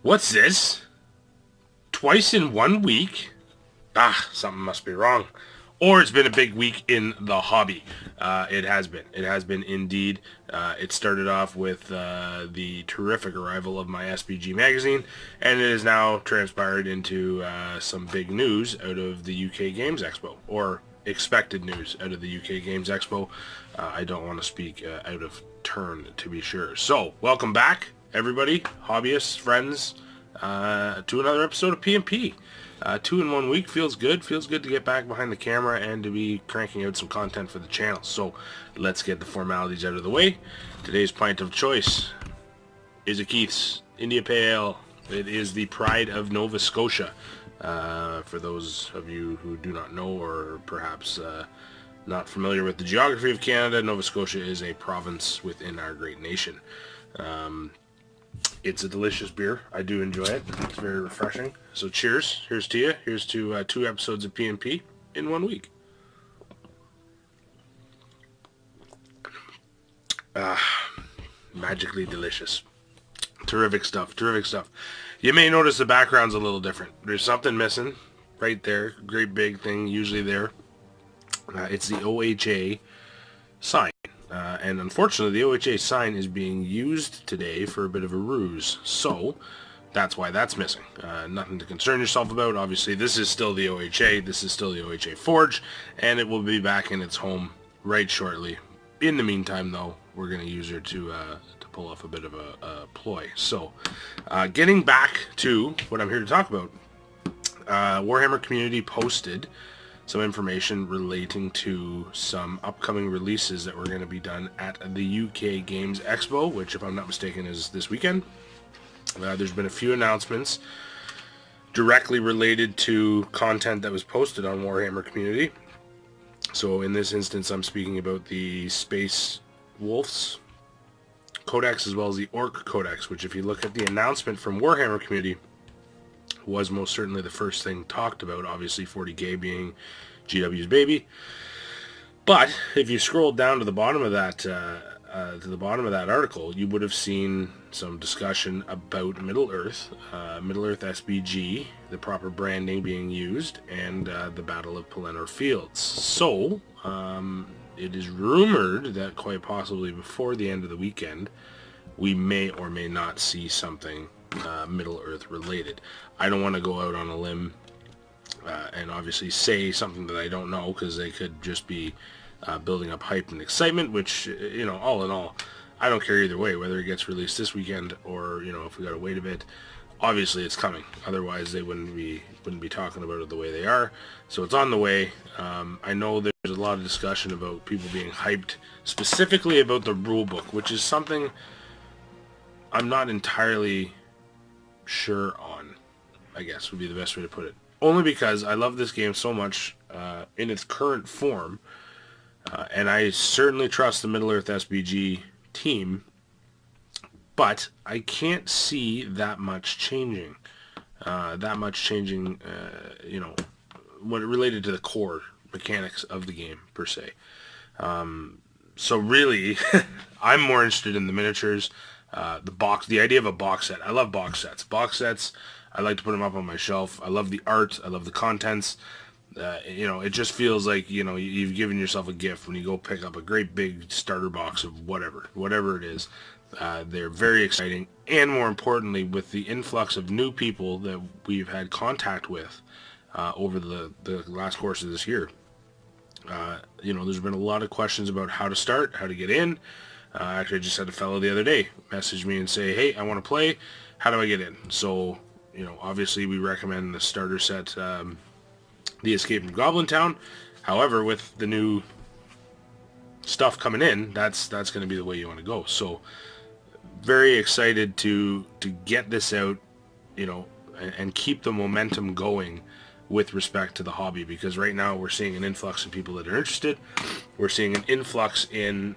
What's this? Twice in 1 week? Something must be wrong. Or it's been a big week in the hobby. It has been. It has been indeed. It started off with the terrific arrival of my SBG magazine, and it has now transpired into some big news out of the UK Games Expo, or expected news out of the UK Games Expo. I don't want to speak out of turn, to be sure. So, welcome back, everybody, hobbyists, friends, to another episode of P&P. 2 in 1 week feels good. Feels good to get back behind the camera and to be cranking out some content for the channel. So let's get the formalities out of the way. Today's pint of choice is a Keith's India Pale Ale. It is the pride of Nova Scotia. For those of you who do not know, or perhaps not familiar with the geography of Canada, Nova Scotia is a province within our great nation. It's a delicious beer. I do enjoy it. It's very refreshing. So cheers. Here's to you. Here's to 2 episodes of P&P in 1 week. Magically delicious. Terrific stuff. Terrific stuff. You may notice the background's a little different. There's something missing right there. Great big thing usually there. It's the OHA sign. And unfortunately, the OHA sign is being used today for a bit of a ruse. So, that's why that's missing. Nothing to concern yourself about. Obviously, this is still the OHA. This is still the OHA Forge. And it will be back in its home right shortly. In the meantime, though, we're going to use her to pull off a bit of a ploy. So, getting back to what I'm here to talk about. Warhammer community posted some information relating to some upcoming releases that were going to be done at the UK Games Expo, which, if I'm not mistaken, is this weekend. There's been a few announcements directly related to content that was posted on Warhammer community. So in this instance, I'm speaking about the Space Wolves Codex as well as the Orc Codex, which, if you look at the announcement from Warhammer community, was most certainly the first thing talked about, obviously 40k being GW's baby. But if you scroll down to the bottom of that article, you would have seen some discussion about Middle-earth SBG, the proper branding being used, and the Battle of Pelennor Fields. So, it is rumored that quite possibly before the end of the weekend, we may or may not see something Middle-earth related. I don't want to go out on a limb and obviously say something that I don't know, because they could just be building up hype and excitement, which, all in all, I don't care either way, whether it gets released this weekend or, if we got to wait a bit. Obviously it's coming, otherwise they wouldn't be talking about it the way they are. So it's on the way. I know there's a lot of discussion about people being hyped specifically about the rule book, which is something I'm not entirely sure on, I guess would be the best way to put it. Only because I love this game so much in its current form, and I certainly trust the Middle-earth SBG team, but I can't see that much changing. When it related to the core mechanics of the game, per se. So really, I'm more interested in the miniatures. The idea of a box set. I love box sets. I like to put them up on my shelf. I love the art. I love the contents. It just feels like, you've given yourself a gift when you go pick up a great big starter box of whatever it is. They're very exciting. And more importantly, with the influx of new people that we've had contact with over the last course of this year, there's been a lot of questions about how to start, how to get in. Actually, I just had a fellow the other day message me and say, hey, I want to play. How do I get in? So, obviously we recommend the starter set, The Escape from Goblin Town. However, with the new stuff coming in, that's going to be the way you want to go. So, very excited to get this out, and keep the momentum going with respect to the hobby, because right now we're seeing an influx in people that are interested. We're seeing an influx in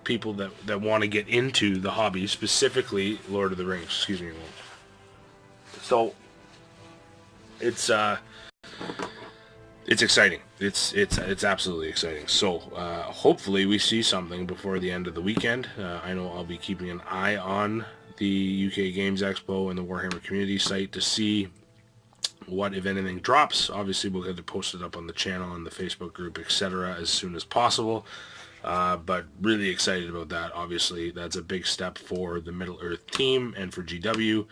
people that want to get into the hobby, specifically Lord of the Rings. Excuse me. So it's exciting. It's absolutely exciting. So hopefully we see something before the end of the weekend. I know I'll be keeping an eye on the UK Games Expo and the Warhammer community site to see what, if anything, drops. Obviously, we'll get to post it up on the channel and the Facebook group, etc., as soon as possible. But really excited about that. Obviously, that's a big step for the Middle Earth team and for GW.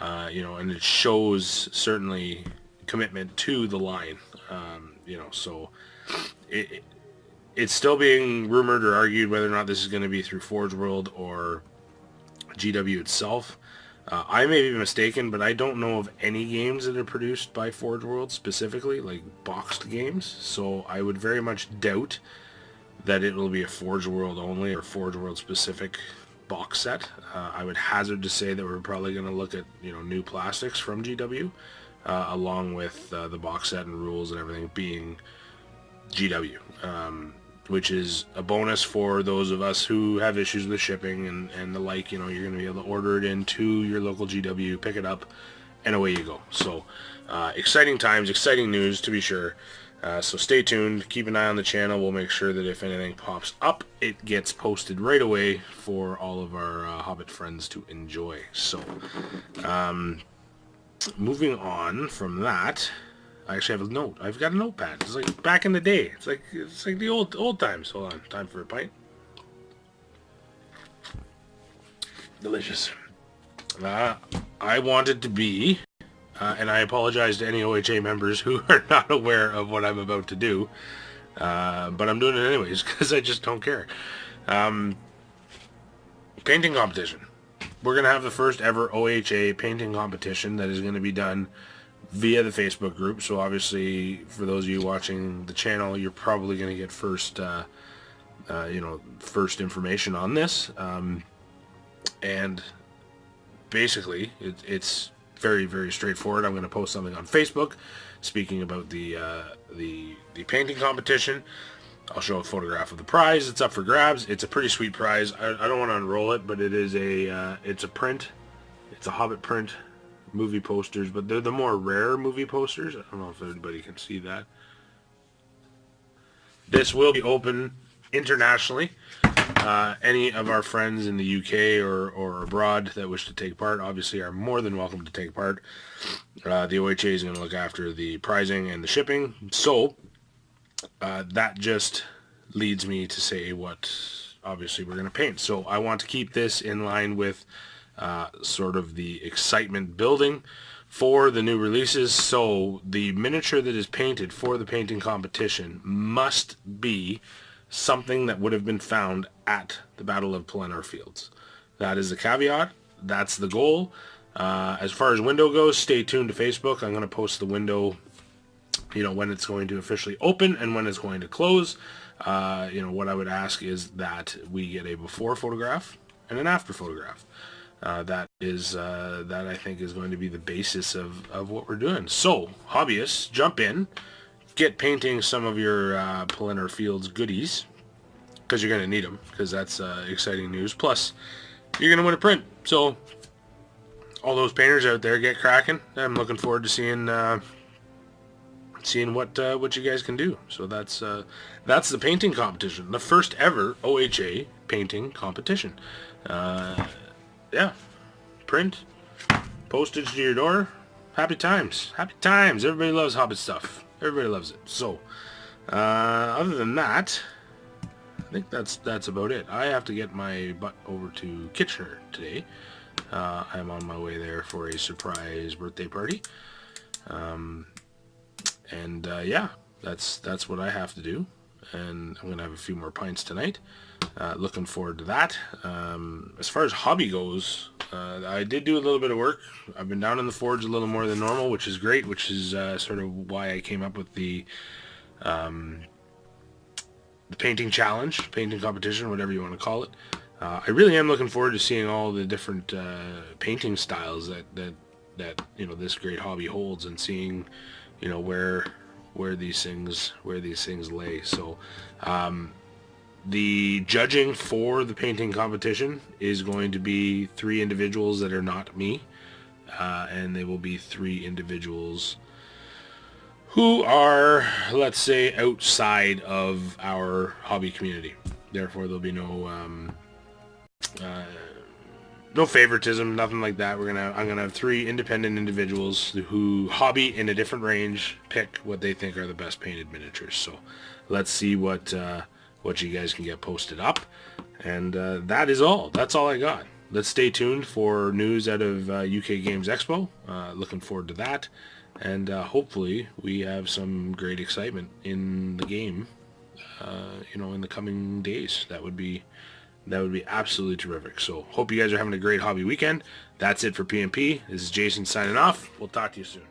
And it shows certainly commitment to the line. So it's still being rumored or argued whether or not this is going to be through Forge World or GW itself. I may be mistaken, but I don't know of any games that are produced by Forge World specifically, like boxed games. So I would very much doubt that it will be a Forge World only or Forge World specific box set. I would hazard to say that we're probably going to look at new plastics from GW, along with the box set and rules and everything being GW, which is a bonus for those of us who have issues with shipping and the like. You're going to be able to order it into your local GW, pick it up, and away you go. So exciting times, exciting news to be sure. So stay tuned, keep an eye on the channel. We'll make sure that if anything pops up, it gets posted right away for all of our Hobbit friends to enjoy. So moving on from that, I actually have a note. I've got a notepad. It's like back in the day. It's like the old times. Hold on, time for a pint. Delicious. I wanted to be, and I apologize to any OHA members who are not aware of what I'm about to do, but I'm doing it anyways because I just don't care. Painting competition. We're gonna have the first ever OHA painting competition that is going to be done via the Facebook group. So obviously, for those of you watching the channel, you're probably going to get first information on this. And basically, it's very, very straightforward. I'm going to post something on Facebook speaking about the painting competition. I'll show a photograph of the prize. It's up for grabs. It's a pretty sweet prize. I don't want to unroll it, but it is it's a print. It's a Hobbit print. Movie posters, but they're the more rare movie posters. I don't know if everybody can see that. This will be open internationally. Any of our friends in the UK or abroad that wish to take part obviously are more than welcome to take part. The OHA is going to look after the pricing and the shipping. So that just leads me to say what obviously we're going to paint. So I want to keep this in line with sort of the excitement building for the new releases. So the miniature that is painted for the painting competition must be something that would have been found at the Battle of Pelennor Fields. That is the caveat. That's the goal. As far as window goes, stay tuned to Facebook. I'm going to post the window, when it's going to officially open and when it's going to close. What I would ask is that we get a before photograph and an after photograph. That I think is going to be the basis of what we're doing. So, hobbyists, jump in, get painting some of your Pelennor Fields goodies, because you're going to need them, because that's exciting news. Plus, you're going to win a print. So, all those painters out there, get cracking. I'm looking forward to seeing what you guys can do. So that's the painting competition, the first ever OHA painting competition. Yeah, print, postage to your door. Happy times. Happy times. Everybody loves Hobbit stuff. Everybody loves it. So, other than that, I think that's about it. I have to get my butt over to Kitchener today. I'm on my way there for a surprise birthday party. Yeah, that's what I have to do. And I'm going to have a few more pints tonight. Looking forward to that. As far as hobby goes, I did do a little bit of work. I've been down in the forge a little more than normal, which is great, which is sort of why I came up with the painting challenge, painting competition, whatever you want to call it. I really am looking forward to seeing all the different painting styles that this great hobby holds, and seeing where these things lay. So the judging for the painting competition is going to be 3 individuals that are not me, and they will be 3 individuals who are, let's say, outside of our hobby community. Therefore, there'll be no no favoritism, nothing like that. I'm gonna have 3 independent individuals who hobby in a different range pick what they think are the best painted miniatures. So let's see what you guys can get posted up. And that is all. That's all I got. Let's stay tuned for news out of UK Games Expo. Looking forward to that. And hopefully we have some great excitement in the game, in the coming days. That would be absolutely terrific. So hope you guys are having a great hobby weekend. That's it for PMP. This is Jason signing off. We'll talk to you soon.